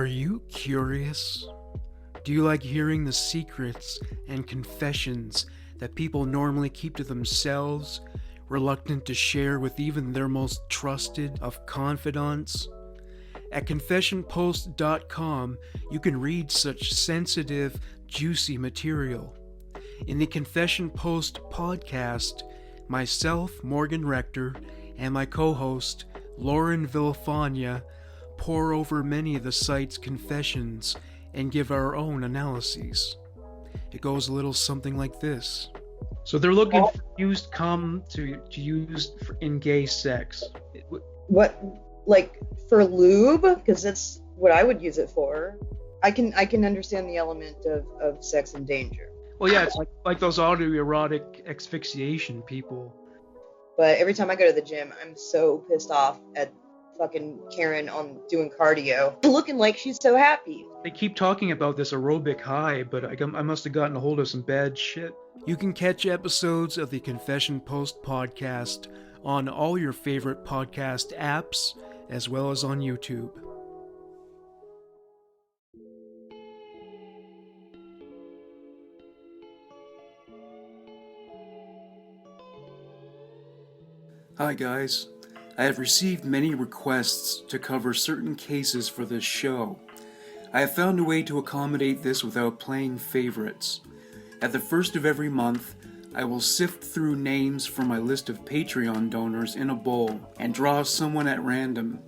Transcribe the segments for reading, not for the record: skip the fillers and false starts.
Are you curious? Do you like hearing the secrets and confessions that people normally keep to themselves, reluctant to share with even their most trusted of confidants? At confessionpost.com, you can read such sensitive, juicy material. In the Confession Post podcast, myself, Morgan Rector, and my co-host, Lauren Villafania, pore over many of the site's confessions and give our own analyses. It goes a little something like this. So they're looking for used cum to use in gay sex. What, like for lube? Because that's what I would use it for. I can understand the element of sex and danger. Well, yeah, it's like those autoerotic asphyxiation people. But every time I go to the gym, I'm so pissed off at fucking Karen on doing cardio, looking like she's so happy. They keep talking about this aerobic high, but I must have gotten a hold of some bad shit. You can catch episodes of the Confession Post podcast on all your favorite podcast apps, as well as on YouTube. Hi guys. I have received many requests to cover certain cases for this show. I have found a way to accommodate this without playing favorites. At the first of every month, I will sift through names from my list of Patreon donors in a bowl and draw someone at random.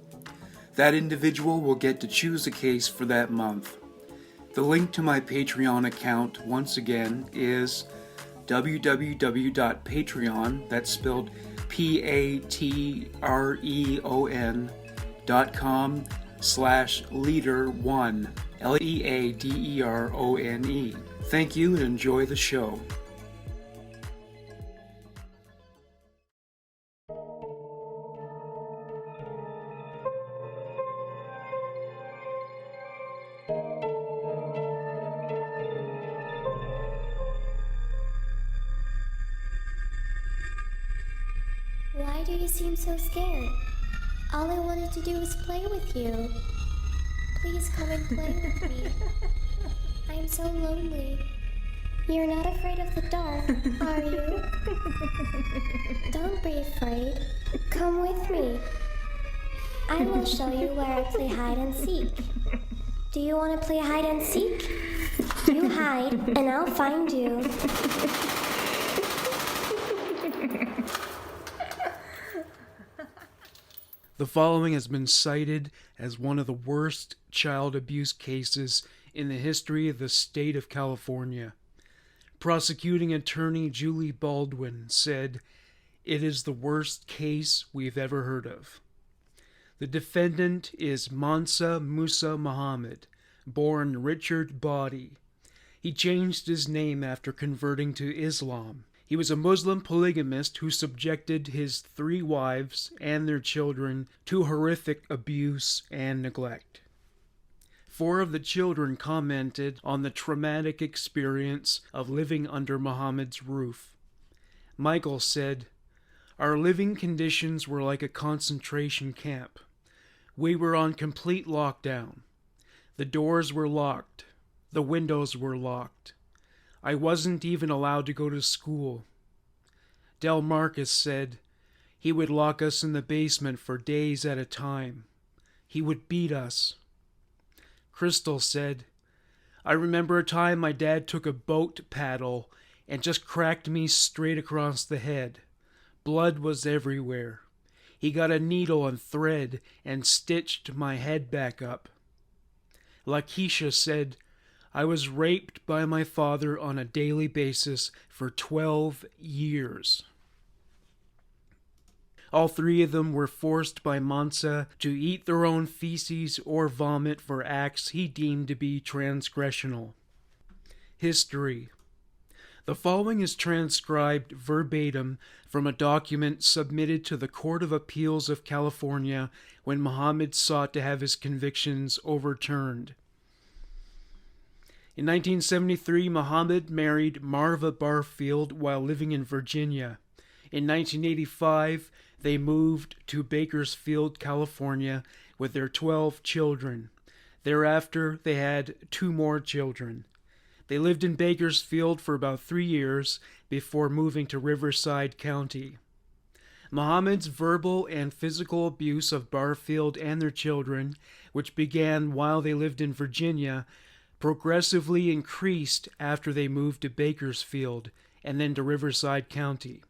That individual will get to choose a case for that month. The link to my Patreon account, once again, is www.patreon, that's spelled patreon.com/leader1, LEADERONE. Thank you and enjoy the show. Why do you seem so scared? All I wanted to do was play with you. Please come and play with me. I'm so lonely. You're not afraid of the dark, are you? Don't be afraid. Come with me. I will show you where I play hide and seek. Do you want to play hide and seek? You hide, and I'll find you. The following has been cited as one of the worst child abuse cases in the history of the state of California. Prosecuting attorney Julie Baldwin said, "It is the worst case we've ever heard of." The defendant is Mansa Musa Muhummed, born Richard Body. He changed his name after converting to Islam. He was a Muslim polygamist who subjected his 3 wives and their children to horrific abuse and neglect. 4 of the children commented on the traumatic experience of living under Muhammad's roof. Michael said, "Our living conditions were like a concentration camp. We were on complete lockdown. The doors were locked. The windows were locked. I wasn't even allowed to go to school." Del Marcus said, "He would lock us in the basement for days at a time. He would beat us." Crystal said, "I remember a time my dad took a boat paddle and just cracked me straight across the head. Blood was everywhere. He got a needle and thread and stitched my head back up." Lakeisha said, "I was raped by my father on a daily basis for 12 years. All 3 of them were forced by Mansa to eat their own feces or vomit for acts he deemed to be transgressional. History. The following is transcribed verbatim from a document submitted to the Court of Appeals of California when Muhammad sought to have his convictions overturned. In 1973, Muhammad married Marva Barfield while living in Virginia. In 1985, they moved to Bakersfield, California, with their 12 children. Thereafter, they had 2 more children. They lived in Bakersfield for about 3 years before moving to Riverside County. Muhammad's verbal and physical abuse of Barfield and their children, which began while they lived in Virginia, progressively increased after they moved to Bakersfield and then to Riverside County.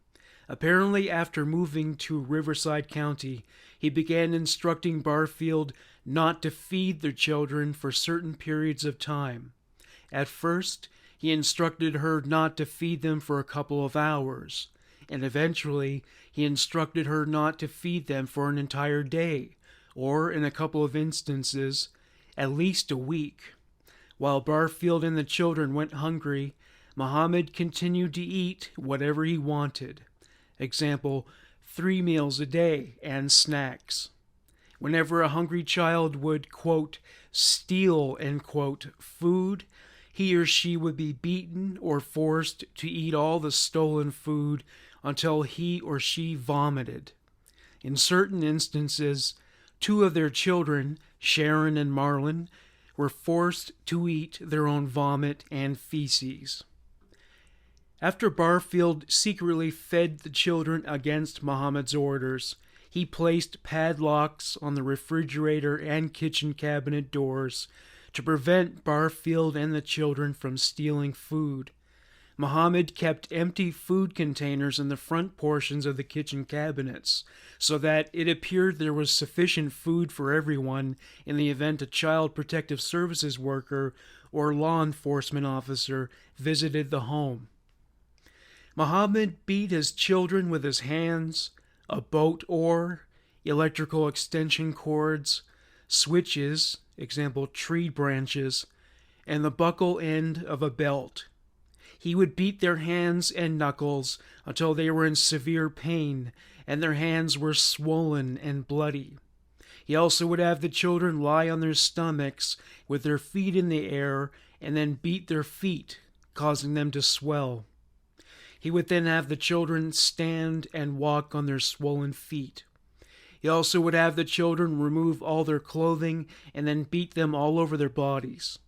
Apparently, after moving to Riverside County, he began instructing Barfield not to feed their children for certain periods of time. At first, he instructed her not to feed them for a couple of hours, and eventually he instructed her not to feed them for an entire day, or, in a couple of instances, at least a week. While Barfield and the children went hungry, Muhammad continued to eat whatever he wanted. Example, 3 meals a day and snacks. Whenever a hungry child would, quote, steal, end quote, food, he or she would be beaten or forced to eat all the stolen food until he or she vomited. In certain instances, 2 of their children, Sharon and Marlon, were forced to eat their own vomit and feces. After Barfield secretly fed the children against Muhammad's orders, he placed padlocks on the refrigerator and kitchen cabinet doors to prevent Barfield and the children from stealing food. Muhammad kept empty food containers in the front portions of the kitchen cabinets, so that it appeared there was sufficient food for everyone in the event a Child Protective Services worker or law enforcement officer visited the home. Muhammad beat his children with his hands, a boat oar, electrical extension cords, switches, example tree branches, and the buckle end of a belt. He would beat their hands and knuckles until they were in severe pain and their hands were swollen and bloody. He also would have the children lie on their stomachs with their feet in the air and then beat their feet, causing them to swell. He would then have the children stand and walk on their swollen feet. He also would have the children remove all their clothing and then beat them all over their bodies.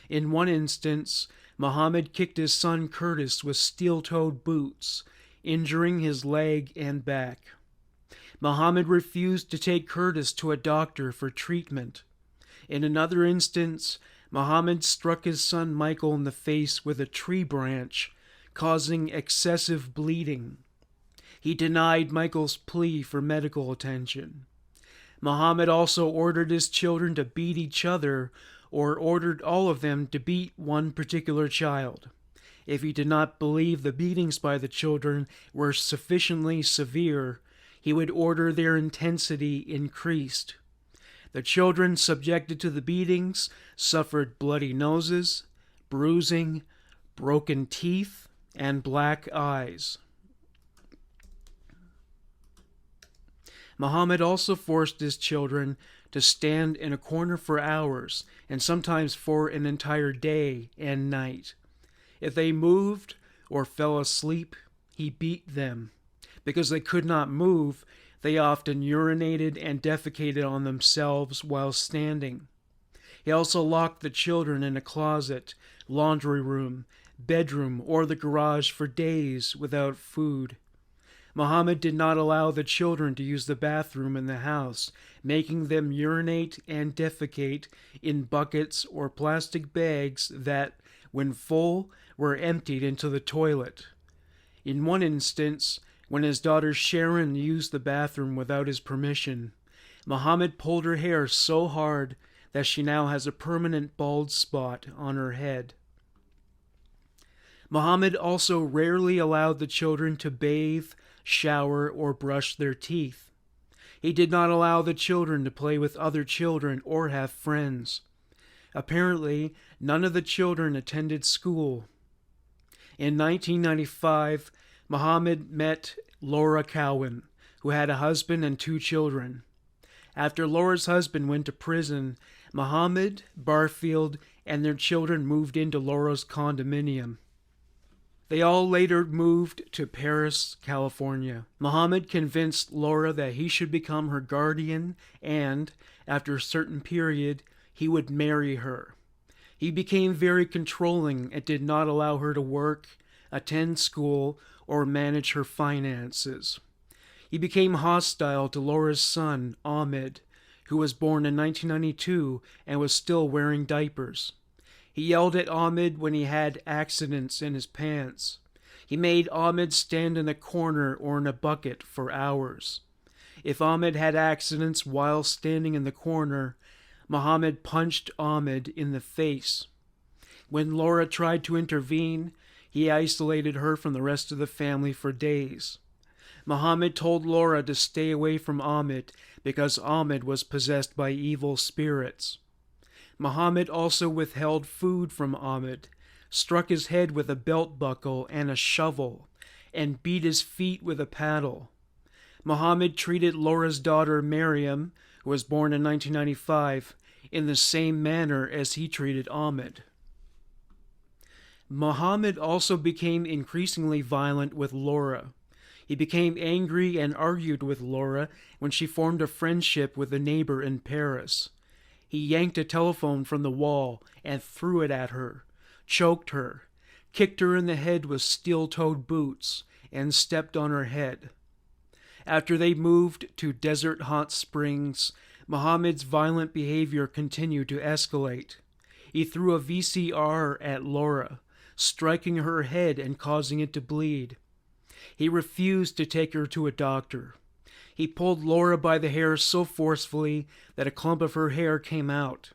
In one instance, Muhammad kicked his son Curtis with steel-toed boots, injuring his leg and back. Muhammad refused to take Curtis to a doctor for treatment. In another instance, Muhammad struck his son Michael in the face with a tree branch, causing excessive bleeding. He denied Michael's plea for medical attention. Muhammad also ordered his children to beat each other, or ordered all of them to beat one particular child. If he did not believe the beatings by the children were sufficiently severe, he would order their intensity increased. The children subjected to the beatings suffered bloody noses, bruising, broken teeth, and black eyes. Muhammad also forced his children to stand in a corner for hours, and sometimes for an entire day and night. If they moved or fell asleep, he beat them. Because they could not move, they often urinated and defecated on themselves while standing. He also locked the children in a closet, laundry room, bedroom, or the garage for days without food. Muhammad did not allow the children to use the bathroom in the house, making them urinate and defecate in buckets or plastic bags that, when full, were emptied into the toilet. In one instance, when his daughter Sharon used the bathroom without his permission, Muhammad pulled her hair so hard that she now has a permanent bald spot on her head. Muhammad also rarely allowed the children to bathe, shower, or brush their teeth. He did not allow the children to play with other children or have friends. Apparently, none of the children attended school. In 1995, Muhammad met Laura Cowan, who had a husband and 2 children. After Laura's husband went to prison, Muhammad, Barfield, and their children moved into Laura's condominium. They all later moved to Paris, California. Muhammad convinced Laura that he should become her guardian and, after a certain period, he would marry her. He became very controlling and did not allow her to work, attend school, or manage her finances. He became hostile to Laura's son, Ahmed, who was born in 1992 and was still wearing diapers. He yelled at Ahmed when he had accidents in his pants. He made Ahmed stand in a corner or in a bucket for hours. If Ahmed had accidents while standing in the corner, Muhammad punched Ahmed in the face. When Laura tried to intervene, he isolated her from the rest of the family for days. Muhammad told Laura to stay away from Ahmed because Ahmed was possessed by evil spirits. Muhammad also withheld food from Ahmed, struck his head with a belt buckle and a shovel, and beat his feet with a paddle. Muhammad treated Laura's daughter Miriam, who was born in 1995, in the same manner as he treated Ahmed. Muhammad also became increasingly violent with Laura. He became angry and argued with Laura when she formed a friendship with a neighbor in Paris. He yanked a telephone from the wall and threw it at her, choked her, kicked her in the head with steel-toed boots, and stepped on her head. After they moved to Desert Hot Springs, Muhammad's violent behavior continued to escalate. He threw a VCR at Laura, striking her head and causing it to bleed. He refused to take her to a doctor. He pulled Laura by the hair so forcefully that a clump of her hair came out.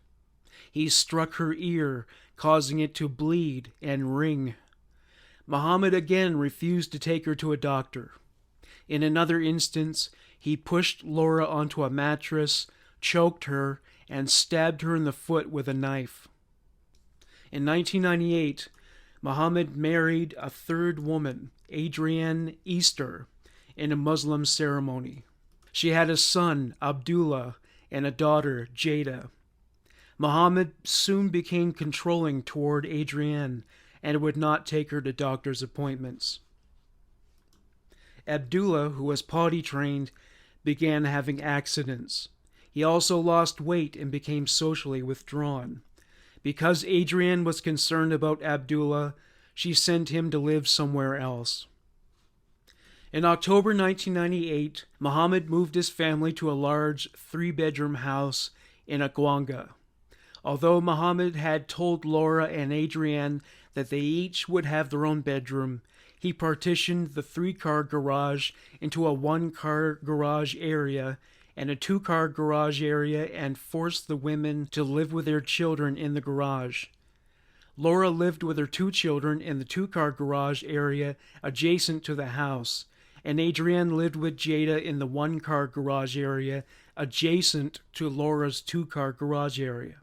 He struck her ear, causing it to bleed and ring. Muhammad again refused to take her to a doctor. In another instance, he pushed Laura onto a mattress, choked her, and stabbed her in the foot with a knife. In 1998, Muhammad married a third woman, Adrienne Easter, in a Muslim ceremony. She had a son, Abdullah, and a daughter, Jada. Muhammad soon became controlling toward Adrienne and would not take her to doctor's appointments. Abdullah, who was potty trained, began having accidents. He also lost weight and became socially withdrawn. Because Adrienne was concerned about Abdullah, she sent him to live somewhere else. In October 1998, Muhammad moved his family to a large 3-bedroom house in Aguanga. Although Muhammad had told Laura and Adrienne that they each would have their own bedroom, he partitioned the 3-car garage into a 1-car garage area and a 2-car garage area and forced the women to live with their children in the garage. Laura lived with her 2 children in the 2-car garage area adjacent to the house, and Adrienne lived with Jada in the 1-car garage area adjacent to Laura's 2-car garage area.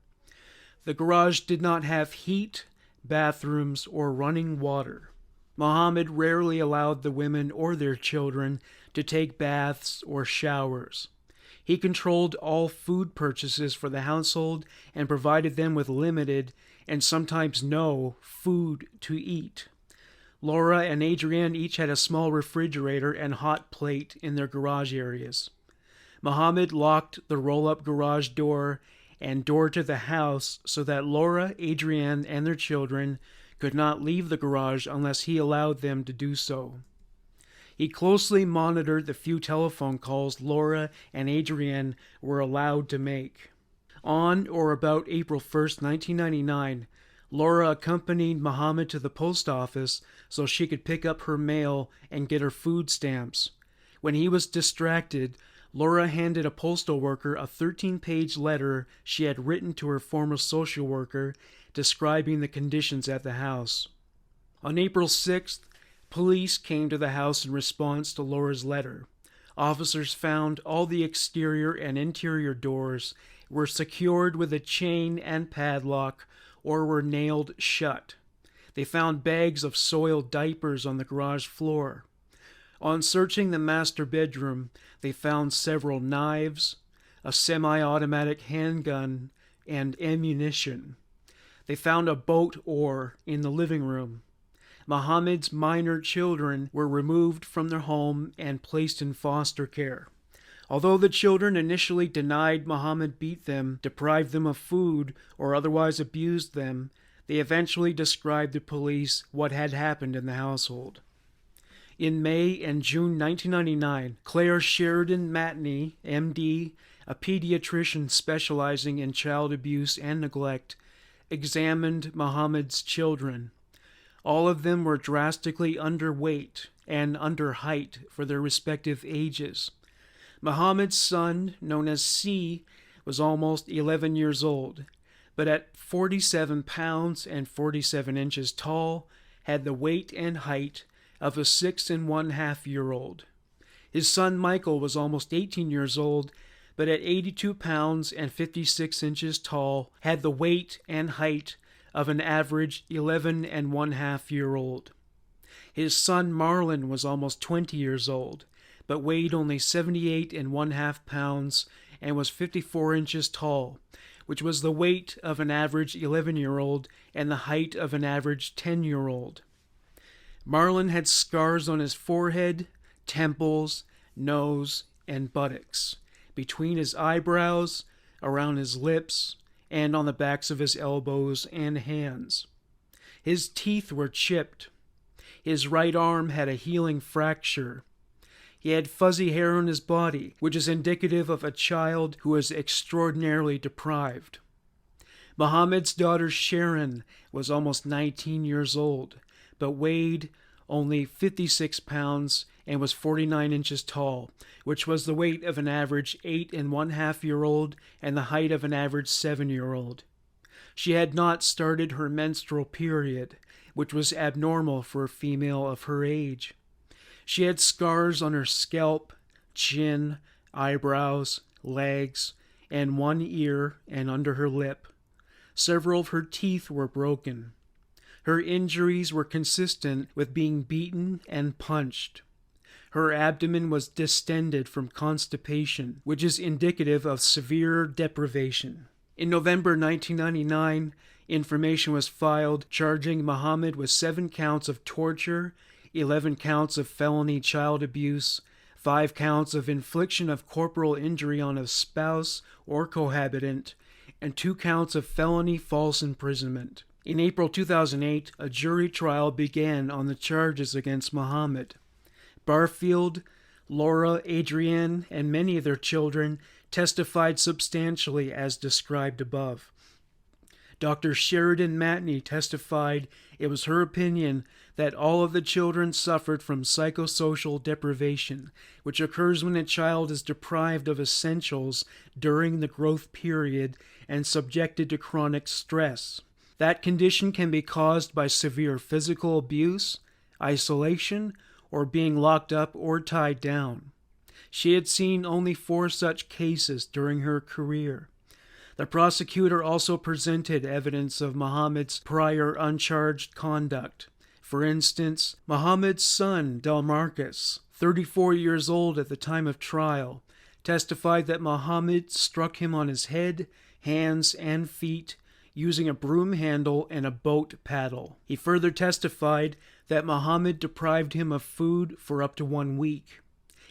The garage did not have heat, bathrooms, or running water. Muhammad rarely allowed the women or their children to take baths or showers. He controlled all food purchases for the household and provided them with limited, and sometimes no, food to eat. Laura and Adrienne each had a small refrigerator and hot plate in their garage areas. Muhammad locked the roll-up garage door and door to the house so that Laura, Adrienne, and their children could not leave the garage unless he allowed them to do so. He closely monitored the few telephone calls Laura and Adrienne were allowed to make. On or about April 1st, 1999, Laura accompanied Muhammad to the post office so she could pick up her mail and get her food stamps. When he was distracted, Laura handed a postal worker a 13-page letter she had written to her former social worker describing the conditions at the house. On April 6th, police came to the house in response to Laura's letter. Officers found all the exterior and interior doors were secured with a chain and padlock or were nailed shut. They found bags of soiled diapers on the garage floor. On searching the master bedroom, they found several knives, a semi-automatic handgun, and ammunition. They found a boat oar in the living room. Muhammad's minor children were removed from their home and placed in foster care. Although the children initially denied Muhammad beat them, deprived them of food, or otherwise abused them, they eventually described to police what had happened in the household. In May and June 1999, Claire Sheridan Matney, MD, a pediatrician specializing in child abuse and neglect, examined Muhammad's children. All of them were drastically underweight and under height for their respective ages. Muhammad's son, known as C, was almost 11 years old, but at 47 pounds and 47 inches tall, had the weight and height of a 6 1/2-year-old. His son Michael was almost 18 years old, but at 82 pounds and 56 inches tall, had the weight and height of an average 11 1/2-year-old. His son Marlon was almost 20 years old, but weighed only 78 1/2 pounds and was 54 inches tall, which was the weight of an average 11-year-old and the height of an average 10-year-old. Marlon had scars on his forehead, temples, nose, and buttocks, between his eyebrows, around his lips, and on the backs of his elbows and hands. His teeth were chipped. His right arm had a healing fracture. He had fuzzy hair on his body, which is indicative of a child who is extraordinarily deprived. Muhammad's daughter Sharon was almost 19 years old, but weighed only 56 pounds and was 49 inches tall, which was the weight of an average 8 1/2-year-old and the height of an average 7-year-old. She had not started her menstrual period, which was abnormal for a female of her age. She had scars on her scalp, chin, eyebrows, legs, and one ear and under her lip. Several of her teeth were broken. Her injuries were consistent with being beaten and punched. Her abdomen was distended from constipation, which is indicative of severe deprivation. In November 1999, information was filed charging Muhammad with 7 counts of torture, 11 counts of felony child abuse, 5 counts of infliction of corporal injury on a spouse or cohabitant, and 2 counts of felony false imprisonment. In April 2008, a jury trial began on the charges against Muhammad. Barfield, Laura, Adrienne, and many of their children testified substantially as described above. Dr. Sheridan Matney testified it was her opinion that all of the children suffered from psychosocial deprivation, which occurs when a child is deprived of essentials during the growth period and subjected to chronic stress. That condition can be caused by severe physical abuse, isolation, or being locked up or tied down. She had seen only 4 such cases during her career. The prosecutor also presented evidence of Muhammad's prior uncharged conduct. For instance, Muhammad's son, Delmarcus, 34 years old at the time of trial, testified that Muhammad struck him on his head, hands, and feet using a broom handle and a boat paddle. He further testified that Muhammad deprived him of food for up to 1 week.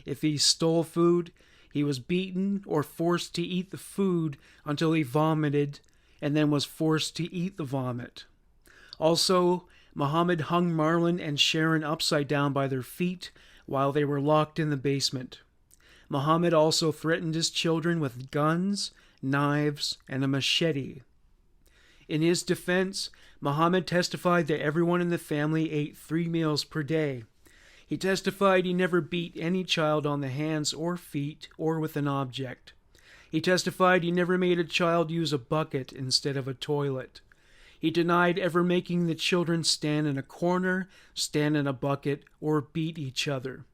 If he stole food, he was beaten or forced to eat the food until he vomited and then was forced to eat the vomit. Also, Muhammad hung Marlon and Sharon upside down by their feet while they were locked in the basement. Muhammad also threatened his children with guns, knives, and a machete. In his defense, Muhammad testified that everyone in the family ate 3 meals per day. He testified he never beat any child on the hands or feet or with an object. He testified he never made a child use a bucket instead of a toilet. He denied ever making the children stand in a corner, stand in a bucket, or beat each other.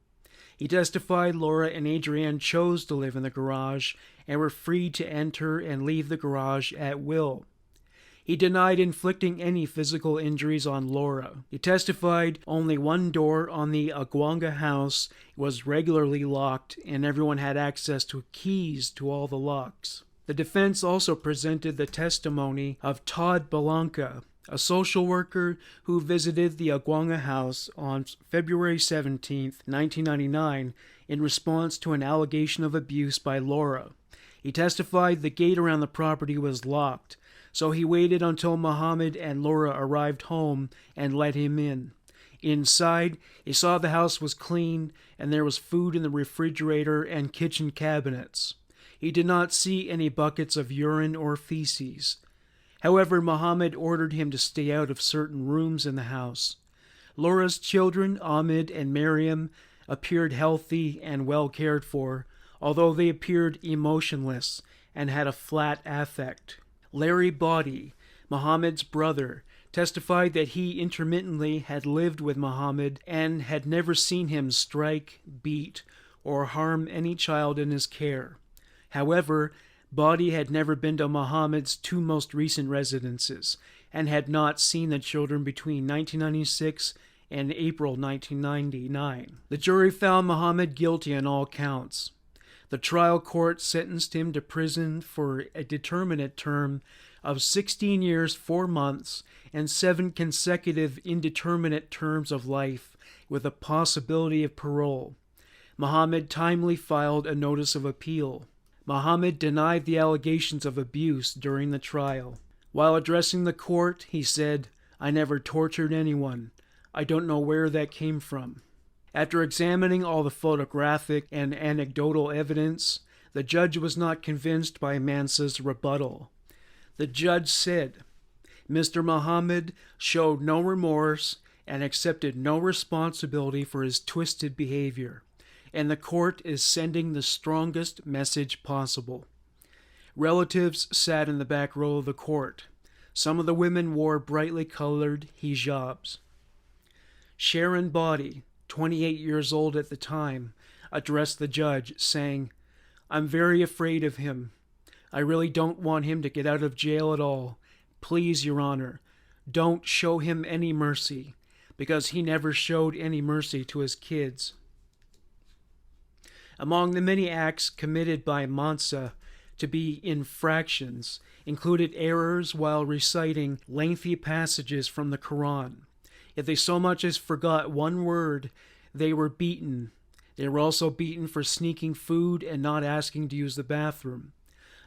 He testified Laura and Adrienne chose to live in the garage and were free to enter and leave the garage at will. He denied inflicting any physical injuries on Laura. He testified only one door on the Agwanga house was regularly locked and everyone had access to keys to all the locks. The defense also presented the testimony of Todd Belanca, a social worker who visited the Agwanga house on February 17, 1999, in response to an allegation of abuse by Laura. He testified the gate around the property was locked, so he waited until Muhammad and Laura arrived home and let him in. Inside, he saw the house was clean and there was food in the refrigerator and kitchen cabinets. He did not see any buckets of urine or feces. However, Muhammad ordered him to stay out of certain rooms in the house. Laura's children, Ahmed and Miriam, appeared healthy and well cared for, although they appeared emotionless and had a flat affect. Larry Body, Muhammad's brother, testified that he intermittently had lived with Muhammad and had never seen him strike, beat, or harm any child in his care. However, Body had never been to Muhammad's two most recent residences and had not seen the children between 1996 and April 1999. The jury found Muhammad guilty on all counts. The trial court sentenced him to prison for a determinate term of 16 years, 4 months, and 7 consecutive indeterminate terms of life with a possibility of parole. Muhammad timely filed a notice of appeal. Muhammad denied the allegations of abuse during the trial. While addressing the court, he said, "I never tortured anyone. I don't know where that came from." After examining all the photographic and anecdotal evidence, the judge was not convinced by Mansa's rebuttal. The judge said, "Mr. Muhammad showed no remorse and accepted no responsibility for his twisted behavior, and the court is sending the strongest message possible." Relatives sat in the back row of the court. Some of the women wore brightly colored hijabs. Sharon Body, 28 years old at the time, addressed the judge, saying, "I'm very afraid of him. I really don't want him to get out of jail at all. Please, Your Honor, don't show him any mercy, because he never showed any mercy to his kids." Among the many acts committed by Mansa to be infractions included errors while reciting lengthy passages from the Quran. If they so much as forgot one word, they were beaten. They were also beaten for sneaking food and not asking to use the bathroom.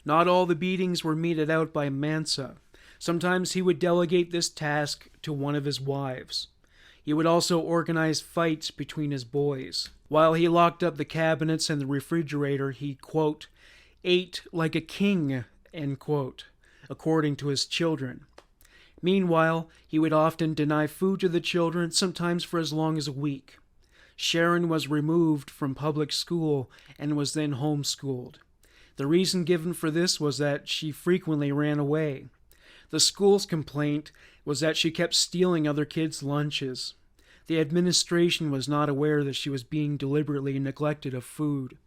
Not all the beatings were meted out by Mansa. Sometimes he would delegate this task to one of his wives. He would also organize fights between his boys. While he locked up the cabinets and the refrigerator, he, quote, "ate like a king," end quote, according to his children. Meanwhile, he would often deny food to the children, sometimes for as long as a week. Sharon was removed from public school and was then homeschooled. The reason given for this was that she frequently ran away. The school's complaint was that she kept stealing other kids' lunches. The administration was not aware that she was being deliberately neglected of food.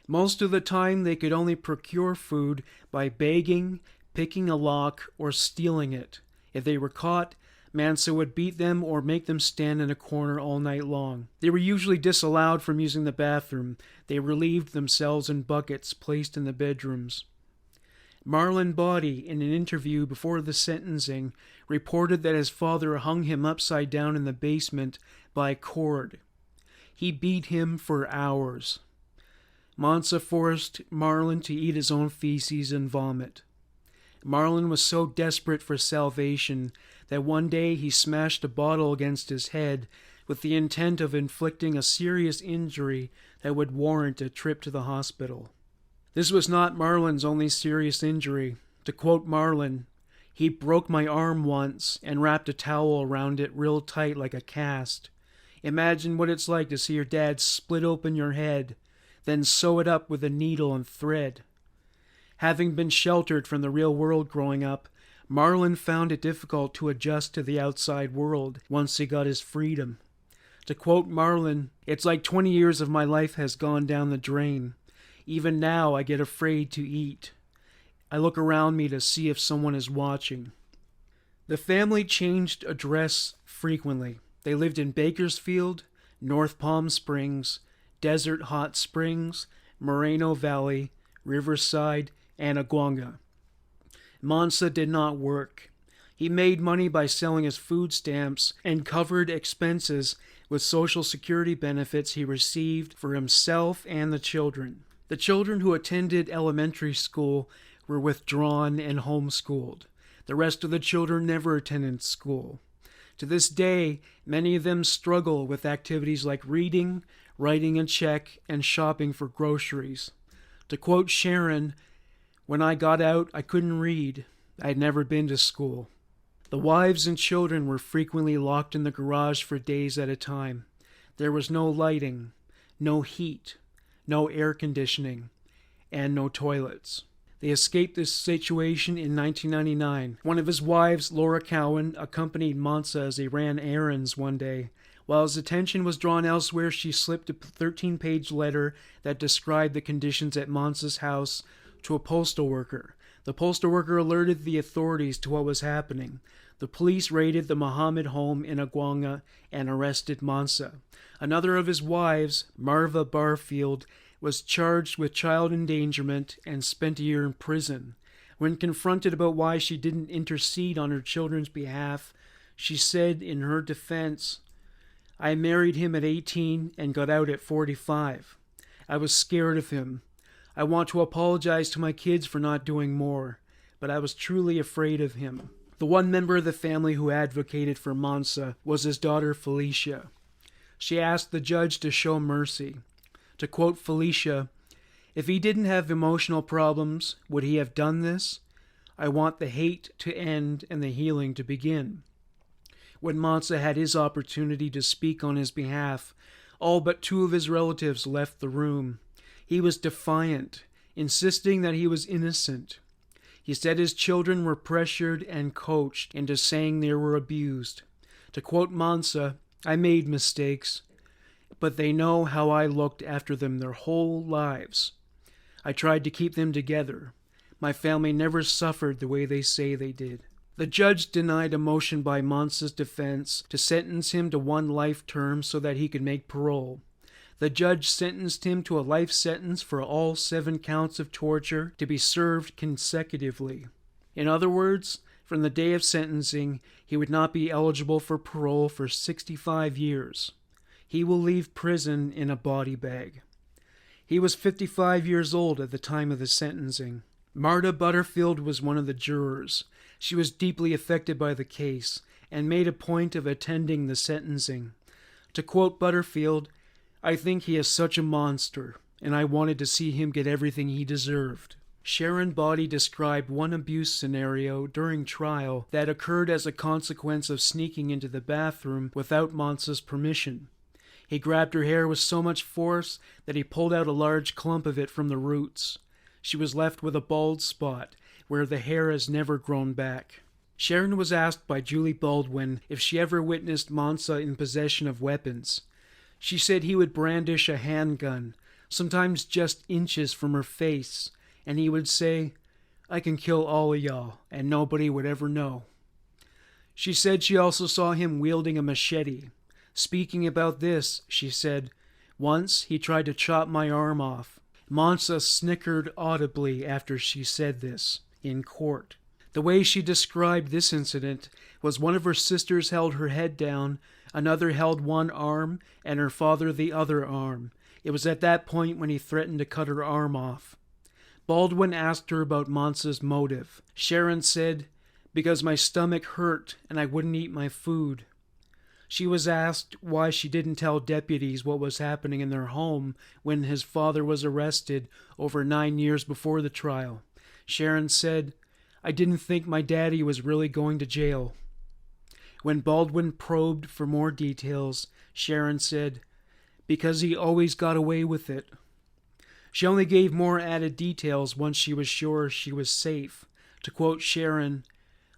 Most of the time, they could only procure food by begging, picking a lock, or stealing it. If they were caught, Mansa would beat them or make them stand in a corner all night long. They were usually disallowed from using the bathroom. They relieved themselves in buckets placed in the bedrooms. Marlon Body, in an interview before the sentencing, reported that his father hung him upside down in the basement by cord. He beat him for hours. Mansa forced Marlon to eat his own feces and vomit. Marlon was so desperate for salvation that one day he smashed a bottle against his head with the intent of inflicting a serious injury that would warrant a trip to the hospital. This was not Marlon's only serious injury. To quote Marlon, "He broke my arm once and wrapped a towel around it real tight like a cast. Imagine what it's like to see your dad split open your head, then sew it up with a needle and thread." Having been sheltered from the real world growing up, Marlon found it difficult to adjust to the outside world once he got his freedom. To quote Marlon, "It's like 20 years of my life has gone down the drain. Even now I get afraid to eat. I look around me to see if someone is watching." The family changed address frequently. They lived in Bakersfield, North Palm Springs, Desert Hot Springs, Moreno Valley, Riverside, and Aguanga. Mansa did not work. He made money by selling his food stamps and covered expenses with Social Security benefits he received for himself and the children. The children who attended elementary school were withdrawn and homeschooled. The rest of the children never attended school. To this day, many of them struggle with activities like reading, writing a check, and shopping for groceries. To quote Sharon, "When I got out, I couldn't read. I had never been to school." The wives and children were frequently locked in the garage for days at a time. There was no lighting, no heat, no air conditioning, and no toilets. They escaped this situation in 1999. One of his wives, Laura Cowan, accompanied Mansa as he ran errands one day. While his attention was drawn elsewhere, she slipped a 13-page letter that described the conditions at Mansa's house to a postal worker. The postal worker alerted the authorities to what was happening. The police raided the Muhammad home in Aguanga and arrested Mansa. Another of his wives, Marva Barfield, was charged with child endangerment and spent a year in prison. When confronted about why she didn't intercede on her children's behalf, she said in her defense, "I married him at 18 and got out at 45. I was scared of him. I want to apologize to my kids for not doing more, but I was truly afraid of him." The one member of the family who advocated for Mansa was his daughter Felicia. She asked the judge to show mercy. To quote Felicia, "If he didn't have emotional problems, would he have done this? I want the hate to end and the healing to begin." When Mansa had his opportunity to speak on his behalf, all but 2 of his relatives left the room. He was defiant, insisting that he was innocent. He said his children were pressured and coached into saying they were abused. To quote Mansa, "I made mistakes, but they know how I looked after them their whole lives. I tried to keep them together. My family never suffered the way they say they did." The judge denied a motion by Mansa's defense to sentence him to 1 life term so that he could make parole. The judge sentenced him to a life sentence for all 7 counts of torture to be served consecutively. In other words, from the day of sentencing, he would not be eligible for parole for 65 years. He will leave prison in a body bag. He was 55 years old at the time of the sentencing. Marta Butterfield was one of the jurors. She was deeply affected by the case and made a point of attending the sentencing. To quote Butterfield, "I think he is such a monster, and I wanted to see him get everything he deserved." Sharon Body described one abuse scenario during trial that occurred as a consequence of sneaking into the bathroom without Mansa's permission. He grabbed her hair with so much force that he pulled out a large clump of it from the roots. She was left with a bald spot where the hair has never grown back. Sharon was asked by Julie Baldwin if she ever witnessed Mansa in possession of weapons. She said he would brandish a handgun, sometimes just inches from her face, and he would say, "I can kill all of y'all, and nobody would ever know." She said she also saw him wielding a machete. Speaking about this, she said, "Once he tried to chop my arm off." Mansa snickered audibly after she said this, in court. The way she described this incident was one of her sisters held her head down, another held one arm, and her father the other arm. It was at that point when he threatened to cut her arm off. Baldwin asked her about Mansa's motive. Sharon said, "Because my stomach hurt and I wouldn't eat my food." She was asked why she didn't tell deputies what was happening in their home when his father was arrested over 9 years before the trial. Sharon said, "I didn't think my daddy was really going to jail." When Baldwin probed for more details, Sharon said, "Because he always got away with it." She only gave more added details once she was sure she was safe. To quote Sharon,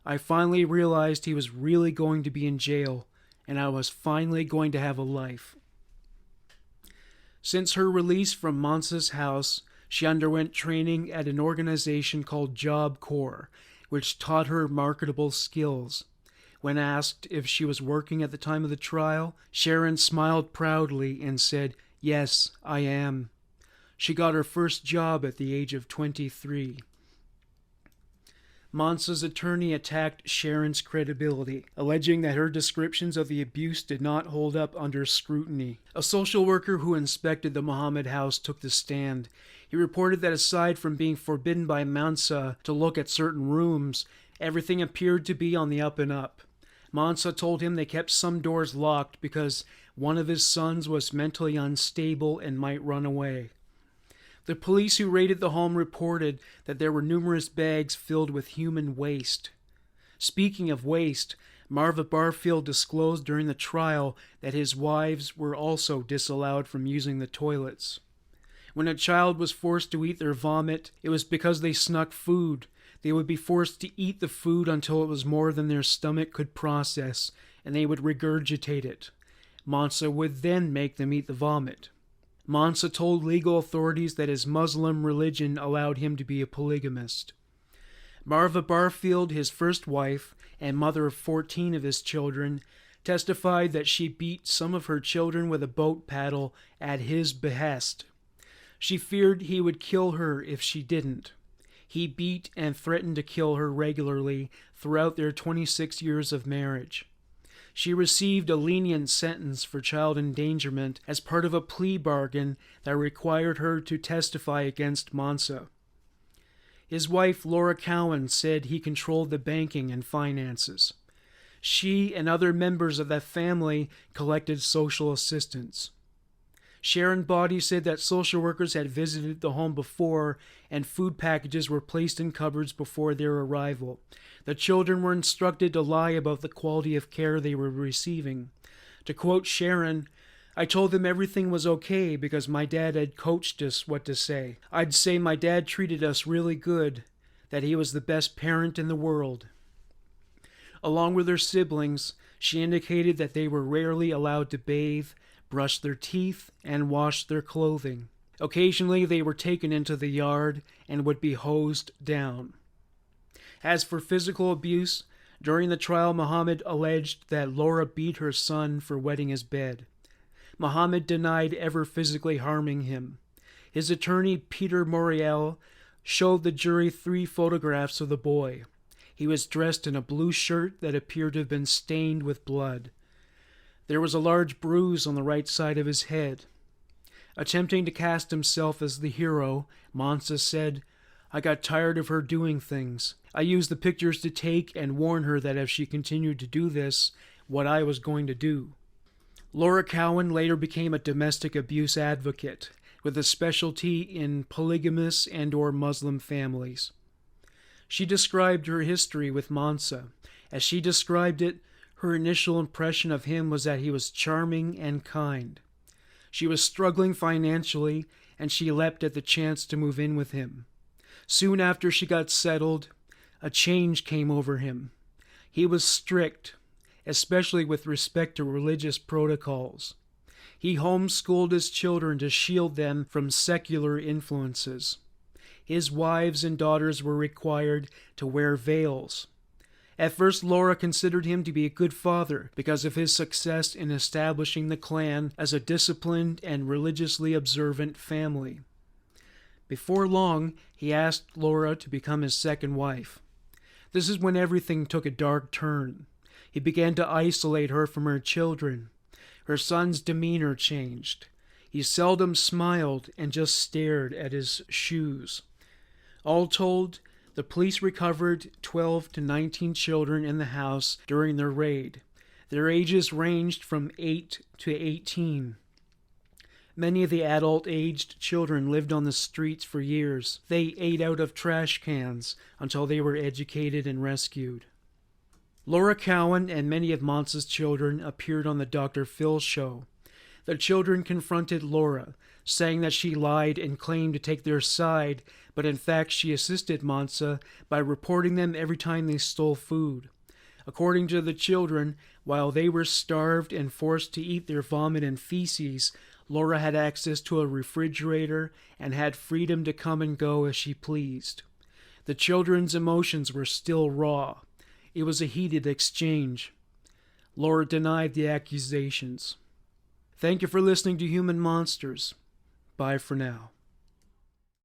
"I finally realized he was really going to be in jail, and I was finally going to have a life." Since her release from Mansa's house, she underwent training at an organization called Job Corps, which taught her marketable skills. When asked if she was working at the time of the trial, Sharon smiled proudly and said, "Yes, I am." She got her first job at the age of 23. Mansa's attorney attacked Sharon's credibility, alleging that her descriptions of the abuse did not hold up under scrutiny. A social worker who inspected the Muhammad house took the stand. He reported that aside from being forbidden by Mansa to look at certain rooms, everything appeared to be on the up and up. Mansa told him they kept some doors locked because one of his sons was mentally unstable and might run away. The police who raided the home reported that there were numerous bags filled with human waste. Speaking of waste, Marva Barfield disclosed during the trial that his wives were also disallowed from using the toilets. When a child was forced to eat their vomit, it was because they snuck food. They would be forced to eat the food until it was more than their stomach could process, and they would regurgitate it. Mansa would then make them eat the vomit. Mansa told legal authorities that his Muslim religion allowed him to be a polygamist. Marva Barfield, his first wife and mother of 14 of his children, testified that she beat some of her children with a boat paddle at his behest. She feared he would kill her if she didn't. He beat and threatened to kill her regularly throughout their 26 years of marriage. She received a lenient sentence for child endangerment as part of a plea bargain that required her to testify against Mansa. His wife, Laura Cowan, said he controlled the banking and finances. She and other members of that family collected social assistance. Sharon Body said that social workers had visited the home before and food packages were placed in cupboards before their arrival. The children were instructed to lie about the quality of care they were receiving. To quote Sharon, "I told them everything was okay because my dad had coached us what to say. I'd say my dad treated us really good, that he was the best parent in the world." Along with her siblings, she indicated that they were rarely allowed to bathe, brush their teeth, and wash their clothing. Occasionally they were taken into the yard and would be hosed down. As for physical abuse, during the trial Muhammad alleged that Laura beat her son for wetting his bed. Muhammad denied ever physically harming him. His attorney, Peter Moriel, showed the jury 3 photographs of the boy. He was dressed in a blue shirt that appeared to have been stained with blood. There was a large bruise on the right side of his head. Attempting to cast himself as the hero, Mansa said, "I got tired of her doing things. I used the pictures to take and warn her that if she continued to do this, what I was going to do." Laura Cowan later became a domestic abuse advocate, with a specialty in polygamous and/or Muslim families. She described her history with Mansa. As she described it, her initial impression of him was that he was charming and kind. She was struggling financially, and she leapt at the chance to move in with him. Soon after she got settled, a change came over him. He was strict, especially with respect to religious protocols. He homeschooled his children to shield them from secular influences. His wives and daughters were required to wear veils. At first, Laura considered him to be a good father because of his success in establishing the clan as a disciplined and religiously observant family. Before long, he asked Laura to become his second wife. This is when everything took a dark turn. He began to isolate her from her children. Her son's demeanor changed. He seldom smiled and just stared at his shoes. All told, the police recovered 12 to 19 children in the house during their raid. Their ages ranged from 8 to 18. Many of the adult-aged children lived on the streets for years. They ate out of trash cans until they were educated and rescued. Laura Cowan and many of Mansa's children appeared on the Dr. Phil show. The children confronted Laura, saying that she lied and claimed to take their side, but in fact she assisted Mansa by reporting them every time they stole food. According to the children, while they were starved and forced to eat their vomit and feces, Laura had access to a refrigerator and had freedom to come and go as she pleased. The children's emotions were still raw. It was a heated exchange. Laura denied the accusations. Thank you for listening to Human Monsters. Bye for now.